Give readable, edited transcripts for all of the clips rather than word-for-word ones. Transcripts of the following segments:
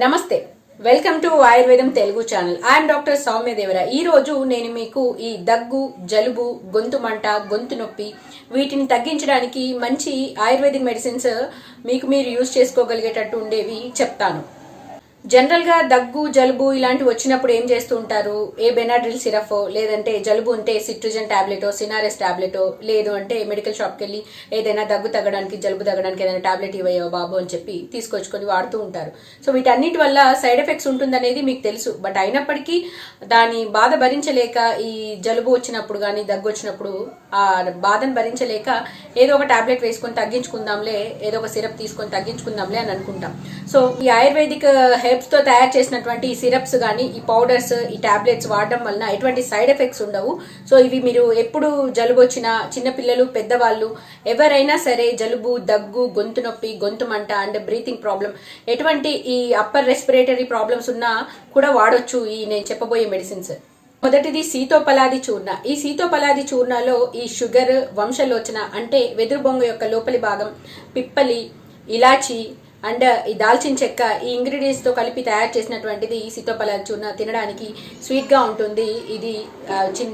నమస్తే, welcome to ఆయుర్వేదం Telugu channel. I'm doctor Soumya Devara. ఈ రోజు నేను మీకు ఈ దగ్గు, జలుబు, గొంతు మంట, గొంతు నొప్పి వీటిని తగ్గించడానికి మంచి ఆయుర్వేదిక్ మెడిసిన్స్ మీకు మీరు యూజ్ చేసుకోగలిగేటట్టు ఉండేవి చెప్తాను. జనరల్ గా దగ్గు, జలుబు ఇలాంటివి వచ్చినప్పుడు ఏం చేస్తూ ఉంటారు? ఏ బెనాడ్రిల్ సిరప్, లేదంటే జలుబు ఉంటే సిట్రిజన్ టాబ్లెటో, సినారెస్ టాబ్లెటో, లేదు అంటే మెడికల్ షాప్కి వెళ్ళి ఏదైనా దగ్గు తగ్గడానికి, జలుబు తగ్గడానికి ఏదైనా టాబ్లెట్ ఇవ్వయో బాబు అని చెప్పి తీసుకొచ్చుకొని వాడుతూ ఉంటారు. సో వీటన్నిటి వల్ల సైడ్ ఎఫెక్ట్స్ ఉంటుందనేది మీకు తెలుసు. బట్ అయినప్పటికీ దాని బాధ భరించలేక, ఈ జలుబు వచ్చినప్పుడు కానీ దగ్గు వచ్చినప్పుడు ఆ బాధను భరించలేక ఏదో ఒక టాబ్లెట్ వేసుకొని తగ్గించుకుందాంలే, ఏదో ఒక సిరప్ తీసుకొని తగ్గించుకుందాంలే అని అనుకుంటాం. సో ఈ ఆయుర్వేదిక్ హెర్బ్స్ తో తయారు చేసినటువంటి ఈ సిరప్స్ కానీ, ఈ పౌడర్స్, ఈ టాబ్లెట్స్ వాడడం వలన ఎటువంటి సైడ్ ఎఫెక్ట్స్ ఉండవు. సో ఇవి మీరు ఎప్పుడు జలుబు వచ్చినా, చిన్నపిల్లలు, పెద్దవాళ్ళు ఎవరైనా సరే జలుబు, దగ్గు, గొంతు నొప్పి, గొంతు మంట అండ్ బ్రీతింగ్ ప్రాబ్లం, ఎటువంటి ఈ అప్పర్ రెస్పిరేటరీ ప్రాబ్లమ్స్ ఉన్నా కూడా వాడొచ్చు ఈ నేను చెప్పబోయే మెడిసిన్స్. మొదటిది సీతోపలాది చూర్ణ. ఈ సీతోపలాది చూర్ణలో ఈ షుగర్, వంశలోచన అంటే వెదురు బొంగ యొక్క లోపలి భాగం, పిప్పలి, ఇలాచి అండ్ ఈ దాల్చిన చెక్క, ఈ ఇంగ్రీడియంట్స్ తో కలిపి తయారు చేసినటువంటిది ఈ సీతోపలాది చూర్ణ. తినడానికి స్వీట్ గా ఉంటుంది. ఇది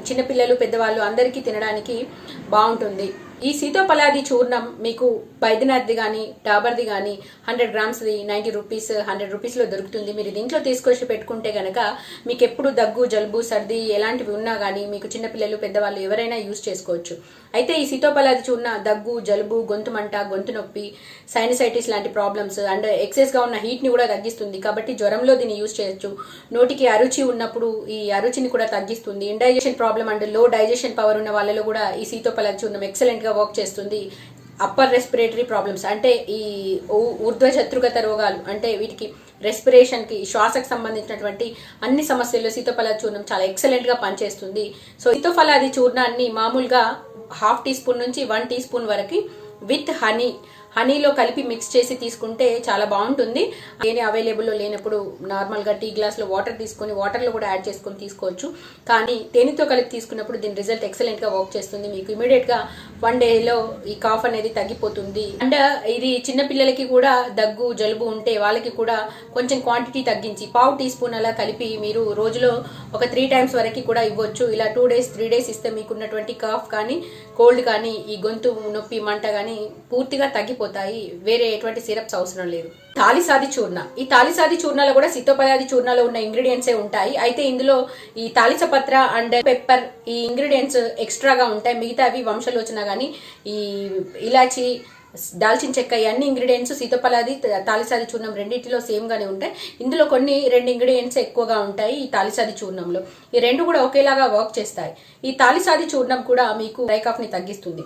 చిన్నపిల్లలు, పెద్దవాళ్ళు అందరికీ తినడానికి బాగుంటుంది. ఈ సీతోపలాది చూర్ణం మీకు బైద్యనాథ్ది కానీ, డాబర్ది కానీ 100 గ్రామ్స్ది 90 రూపీస్, 100 రూపీస్లో దొరుకుతుంది. మీరు దీంట్లో తీసుకొచ్చి పెట్టుకుంటే గనక మీకు ఎప్పుడు దగ్గు, జలుబు, సర్ది ఎలాంటివి ఉన్నా కానీ మీకు చిన్నపిల్లలు, పెద్దవాళ్ళు ఎవరైనా యూజ్ చేసుకోవచ్చు. అయితే ఈ సీతోపలాది చూర్ణ దగ్గు, జలుబు, గొంతు మంట, గొంతు నొప్పి, సైనసైటిస్ లాంటి ప్రాబ్లమ్స్ అండ్ ఎక్సెస్ గా ఉన్న హీట్ ని కూడా తగ్గిస్తుంది. కాబట్టి జ్వరంలో దీన్ని యూజ్ చేయొచ్చు. నోటికి అరుచి ఉన్నప్పుడు ఈ అరుచిని కూడా తగ్గిస్తుంది. ఇండైజెషన్ ప్రాబ్లం అండ్ లో డైజెషన్ పవర్ ఉన్న వాళ్ళలో కూడా ఈ సీతోపలాది చూర్ణం ఎక్సలెంట్ గా వర్క్ చేస్తుంది. అప్పర్ రెస్పిరేటరీ ప్రాబ్లమ్స్ అంటే ఈ ఊర్ధ్వ శత్రుగత రోగాలు అంటే వీటికి రెస్పిరేషన్ కి, శ్వాసకు సంబంధించినటువంటి అన్ని సమస్యల్లో సీతోపలాది చూర్ణం చాలా ఎక్సలెంట్ గా పనిచేస్తుంది. సో సీతోపలాది చూర్ణాన్ని మామూలుగా 1/2 టీ స్పూన్ నుంచి 1 టీ స్పూన్ వరకు విత్ హనీలో కలిపి మిక్స్ చేసి తీసుకుంటే చాలా బాగుంటుంది. తేనె అవైలబుల్లో లేనప్పుడు నార్మల్గా టీ గ్లాస్లో వాటర్ తీసుకొని వాటర్లో కూడా యాడ్ చేసుకొని తీసుకోవచ్చు. కానీ తేనెతో కలిపి తీసుకున్నప్పుడు దీని రిజల్ట్ ఎక్సలెంట్గా వర్క్ చేస్తుంది. మీకు ఇమీడియట్గా 1 డేలో ఈ కాఫ్ అనేది తగ్గిపోతుంది. అండ్ ఇది చిన్నపిల్లలకి కూడా దగ్గు, జలుబు ఉంటే వాళ్ళకి కూడా కొంచెం క్వాంటిటీ తగ్గించి 1/2 టీ స్పూన్ అలా కలిపి మీరు రోజులో ఒక 3 టైమ్స్ వరకు కూడా ఇవ్వచ్చు. ఇలా 2 డేస్ 3 డేస్ ఇస్తే మీకున్నటువంటి కాఫ్ కానీ, కోల్డ్ కానీ, ఈ గొంతు నొప్పి, మంట కానీ పూర్తిగా తగ్గిపోతుంది. వేరే ఎటువంటి సిరప్స్ అవసరం లేదు. తాలిసాది చూర్ణ. ఈ తాలిసాది చూర్ణలో కూడా సీతోపలాది చూర్ణలో ఉన్న ఇంగ్రీడియంట్సే ఉంటాయి. అయితే ఇందులో ఈ తాలిసపత్ర అండ్ పెప్పర్ ఈ ఇంగ్రీడియంట్స్ ఎక్స్ట్రాగా ఉంటాయి. మిగతావి వంశలోచన కానీ, ఈ ఇలాచి, దాల్చిన చెక్క, అన్ని ఇంగ్రీడియంట్స్ సీతోపలాది, తాలిసాది చూర్ణం రెండింటిలో సేమ్ గానే ఉంటాయి. ఇందులో కొన్ని 2 ఇంగ్రీడియంట్స్ ఎక్కువగా ఉంటాయి ఈ తాలిసాది చూర్ణంలో. ఈ 2 కూడా ఒకేలాగా వర్క్ చేస్తాయి. ఈ తాలిసాది చూర్ణం కూడా మీకు డ్రై కాఫ్ ని తగ్గిస్తుంది.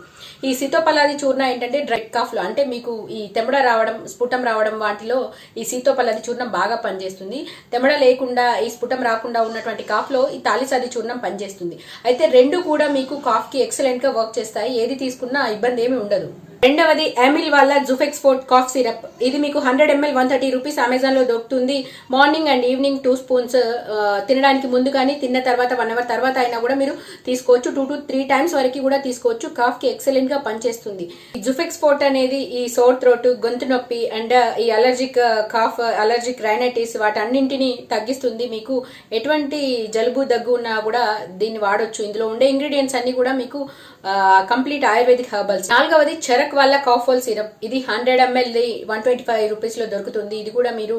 ఈ సీతోపలాది చూర్ణ ఏంటంటే డ్రై కాఫ్ లో అంటే మీకు ఈ తెమడ రావడం, స్ఫుటం రావడం వాటిలో ఈ సీతోపలాది చూర్ణం బాగా పనిచేస్తుంది. తెమడ లేకుండా, ఈ స్ఫుటం రాకుండా ఉన్నటువంటి కాఫ్ లో ఈ తాలిసాది చూర్ణం పనిచేస్తుంది. అయితే 2 కూడా మీకు కాఫ్ కి ఎక్సలెంట్ గా వర్క్ చేస్తాయి. ఏది తీసుకున్నా ఇబ్బంది ఏమి ఉండదు. రెండవది అమిల్ వాళ్ళ జుఫెక్స్ ఫోర్ట్ కాఫ్ సిరప్. ఇది మీకు 100 ml 130 రూపీస్ అమెజాన్ లో దొరుకుతుంది. మార్నింగ్ అండ్ ఈవినింగ్ 2 స్పూన్స్ తినడానికి ముందు కానీ, తిన్న తర్వాత 1 అవర్ తర్వాత అయినా కూడా మీరు తీసుకోవచ్చు. 2 to 3 టైమ్స్ వరకు కూడా తీసుకోవచ్చు. కాఫ్ కి ఎక్సలెంట్ గా పనిచేస్తుంది. ఈ జుఫెక్స్ ఫోర్ట్ అనేది ఈ సోర్ థ్రోట్, గొంతు నొప్పి అండ్ ఈ అలర్జిక్ కాఫ్, అలర్జిక్ రైనైటిస్ వాటన్నింటినీ తగ్గిస్తుంది. మీకు ఎటువంటి జలుబు, దగ్గు ఉన్నా కూడా దీన్ని వాడొచ్చు. ఇందులో ఉండే ఇంగ్రీడియంట్స్ అన్ని కూడా మీకు కంప్లీట్ ఆయుర్వేదిక్ హెర్బల్స్. నాలుగవది చెరక్ వాళ్ళ కాఫోల్ సిరప్. ఇది 100 ml 125 రూపీస్ లో దొరుకుతుంది. ఇది కూడా మీరు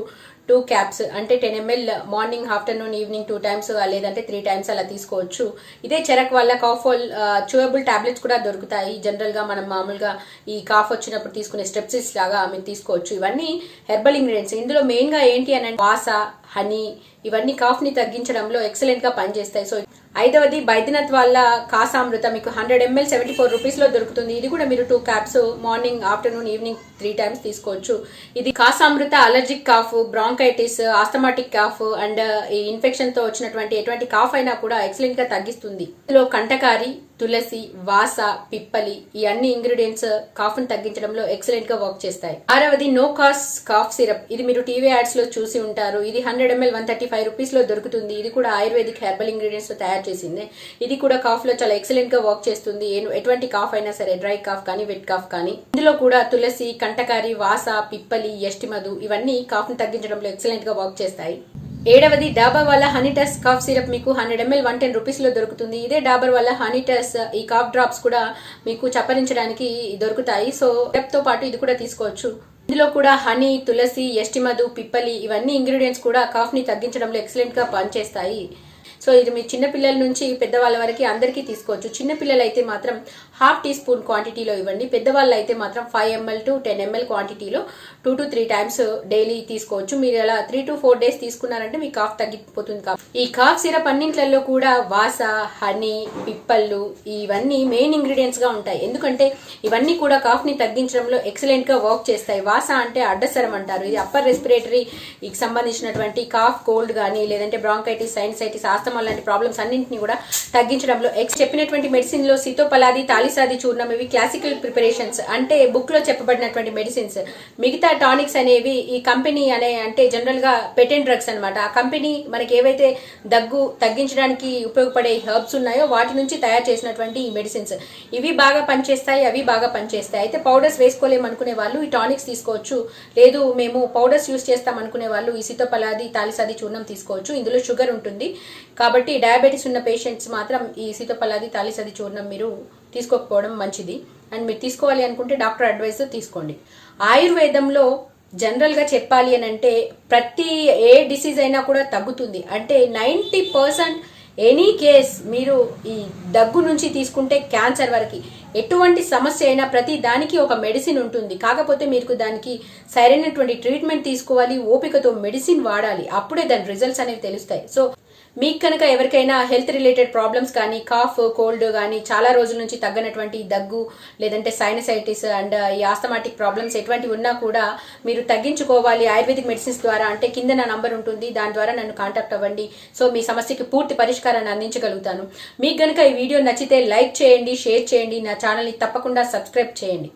2 క్యాప్స్ అంటే 10 ml morning, afternoon, evening 2 times లేదంటే 3 టైమ్స్ అలా తీసుకోవచ్చు. ఇదే చెరక్ వాళ్ళ కాఫోల్ చూయబుల్ టాబ్లెట్స్ కూడా దొరుకుతాయి. జనరల్ గా మనం మామూలుగా ఈ కాఫ్ వచ్చినప్పుడు తీసుకునే స్టెప్సిస్ లాగా మీరు తీసుకోవచ్చు. ఇవన్నీ హెర్బల్ ఇంగ్రీడియంట్స్. ఇందులో మెయిన్ గా ఏంటి అని అంటే వాస, హనీ ఇవన్నీ కాఫ్ ని తగ్గించడంలో ఎక్సలెంట్ గా పనిచేస్తాయి. సో ఐదవది బైద్యనాథ్ వాళ్ళ కాసామృత. మీకు 100 ml 74 రూపీస్ లో దొరుకుతుంది. ఇది కూడా మీరు 2 caps morning, afternoon, evening 3 times తీసుకోవచ్చు. ఇది Kasamrita allergic cough, bronchitis, asthmatic cough and ఈ ఇన్ఫెక్షన్ తో వచ్చినటువంటి ఎటువంటి కాఫ్ అయినా కూడా ఎక్సలెంట్ గా తగ్గిస్తుంది. ఇందులో కంటకారి, తులసి, వాస, పిప్పలి ఈ అన్ని ఇంగ్రీడియంట్స్ కాఫ్ ను తగ్గించడంలో ఎక్సలెంట్ గా వర్క్ చేస్తాయి. 6వది నో కాస్ట్ కాఫ్ సిరప్. ఇది మీరు టీవీ యాడ్స్ లో చూసి ఉంటారు. ఇది 100 ml 135 రూపీస్ లో దొరుకుతుంది. ఇది కూడా ఆయుర్వేదిక్ హెర్బల్ ఇంగ్రీడియంట్స్ తో తయారు చేసింది. ఇది కూడా కాఫ్ లో చాలా ఎక్సలెంట్ గా వర్క్ చేస్తుంది. ఎటువంటి కాఫ్ అయినా సరే, డ్రై కాఫ్ కానీ వెట్ కాఫ్ కానీ. ఇందులో కూడా తులసి, కంటకారి, వాస, పిప్పలి, యష్టిమధు ఇవన్నీ కాఫ్ ను తగ్గించడంలో ఎక్సలెంట్ గా వర్క్ చేస్తాయి. 7వది డాబర్ వాళ్ళ హనీ టస్ కాఫ్ సిరప్. మీకు 100 ml 110 రూపీస్ లో దొరుకుతుంది. ఇదే డాబర్ వాళ్ళ హనీ టస్ ఈ కాఫ్ డ్రాప్స్ కూడా మీకు చప్పరించడానికి దొరుకుతాయి. సో సిరప్ తో పాటు ఇది కూడా తీసుకోవచ్చు. ఇందులో కూడా హనీ, తులసి, యష్టిమధు, పిప్పలి ఇవన్నీ ఇంగ్రీడియంట్స్ కూడా కాఫ్ ని తగ్గించడంలో ఎక్సలెంట్ గా పనిచేస్తాయి. సో ఇది మీ చిన్నపిల్లల నుంచి పెద్దవాళ్ళ వరకు అందరికీ తీసుకోవచ్చు. చిన్నపిల్లలు అయితే మాత్రం 1/2 టీ స్పూన్ క్వాంటిటీలో ఇవ్వండి. పెద్దవాళ్ళు అయితే మాత్రం 5 ml to 10 ml క్వాంటిటీలో 2 to 3 టైమ్స్ డైలీ తీసుకోవచ్చు. మీరు అలా 3 to 4 డేస్ తీసుకున్నారంటే మీ కాఫ్ తగ్గిపోతుంది. ఈ కాఫ్ సిరప్ అన్నింట్లలో కూడా వాస, హనీ, పిప్పళ్ళు ఇవన్నీ మెయిన్ ఇంగ్రీడియంట్స్ గా ఉంటాయి. ఎందుకంటే ఇవన్నీ కూడా కాఫ్ ని తగ్గించడంలో ఎక్సలెంట్ గా వర్క్ చేస్తాయి. వాస అంటే అడ్డసరం అంటారు. ఇది అప్పర్ రెస్పిరేటరీ సంబంధించినటువంటి కాఫ్, కోల్డ్ గానీ లేదంటే బ్రాంకైటిస్, సైనసైటిస్, ఆస్తమా లాంటి ప్రాబ్లమ్స్ అన్నింటినీ కూడా తగ్గించడంలో చెప్పినటువంటి మెడిసిన్ లో సీతోపలాది, తాలిసాది చూర్ణం ఇవి క్లాసికల్ ప్రిపరేషన్స్ అంటే బుక్ లో చెప్పబడినటువంటి మెడిసిన్స్. మిగతా టానిక్స్ అనేవి ఈ కంపెనీ అంటే జనరల్ గా పెటెంట్ డ్రగ్స్ అనమాట. ఆ కంపెనీ మనకి ఏవైతే దగ్గు తగ్గించడానికి ఉపయోగపడే హెర్బ్స్ ఉన్నాయో వాటి నుంచి తయారు చేసినటువంటి ఈ మెడిసిన్స్. ఇవి బాగా పనిచేస్తాయి, అవి బాగా పనిచేస్తాయి. అయితే పౌడర్స్ వేసుకోలేము అనుకునే వాళ్ళు ఈ టానిక్స్ తీసుకోవచ్చు. లేదు మేము పౌడర్స్ యూస్ చేస్తాం అనుకునే వాళ్ళు ఈ సీతోపలాది, తాలిసాది చూర్ణం తీసుకోవచ్చు. ఇందులో షుగర్ ఉంటుంది కాబట్టి డయాబెటీస్ ఉన్న పేషెంట్స్ మాత్రం ఈ సీతోపలాది, తాలిసాది చూర్ణం మీరు తీసుకోకపోవడం మంచిది. అండ్ మీరు తీసుకోవాలి అనుకుంటే డాక్టర్ అడ్వైస్ తీసుకోండి. ఆయుర్వేదంలో జనరల్ గా చెప్పాలి అని అంటే ప్రతి ఏ డిసీజ్ అయినా కూడా తగ్గుతుంది. అంటే 90% ఎనీ కేస్ మీరు ఈ దగ్గు నుంచి తీసుకుంటే క్యాన్సర్ వరకు ఎటువంటి సమస్య అయినా ప్రతి దానికి ఒక మెడిసిన్ ఉంటుంది. కాకపోతే మీకు దానికి సరైనటువంటి ట్రీట్మెంట్ తీసుకోవాలి, ఓపికతో మెడిసిన్ వాడాలి. అప్పుడే దాని రిజల్ట్స్ అనేవి తెలుస్తాయి. సో మీకు కనుక ఎవరికైనా హెల్త్ రిలేటెడ్ ప్రాబ్లమ్స్ కానీ, కాఫ్, కోల్డ్ కానీ, చాలా రోజుల నుంచి తగ్గనటువంటి దగ్గు లేదంటే సైనసైటిస్ అండ్ ఈ ఆస్తమాటిక్ ప్రాబ్లమ్స్ ఎటువంటి ఉన్నా కూడా మీరు తగ్గించుకోవాలి ఆయుర్వేదిక్ మెడిసిన్స్ ద్వారా అంటే కింద నా నంబర్ ఉంటుంది, దాని ద్వారా నన్ను కాంటాక్ట్ అవ్వండి. సో మీ సమస్యకి పూర్తి పరిష్కారాన్ని అందించగలుగుతాను. మీకు కనుక ఈ వీడియో నచ్చితే లైక్ చేయండి, షేర్ చేయండి, నా ఛానల్ని తప్పకుండా సబ్స్క్రైబ్ చేయండి.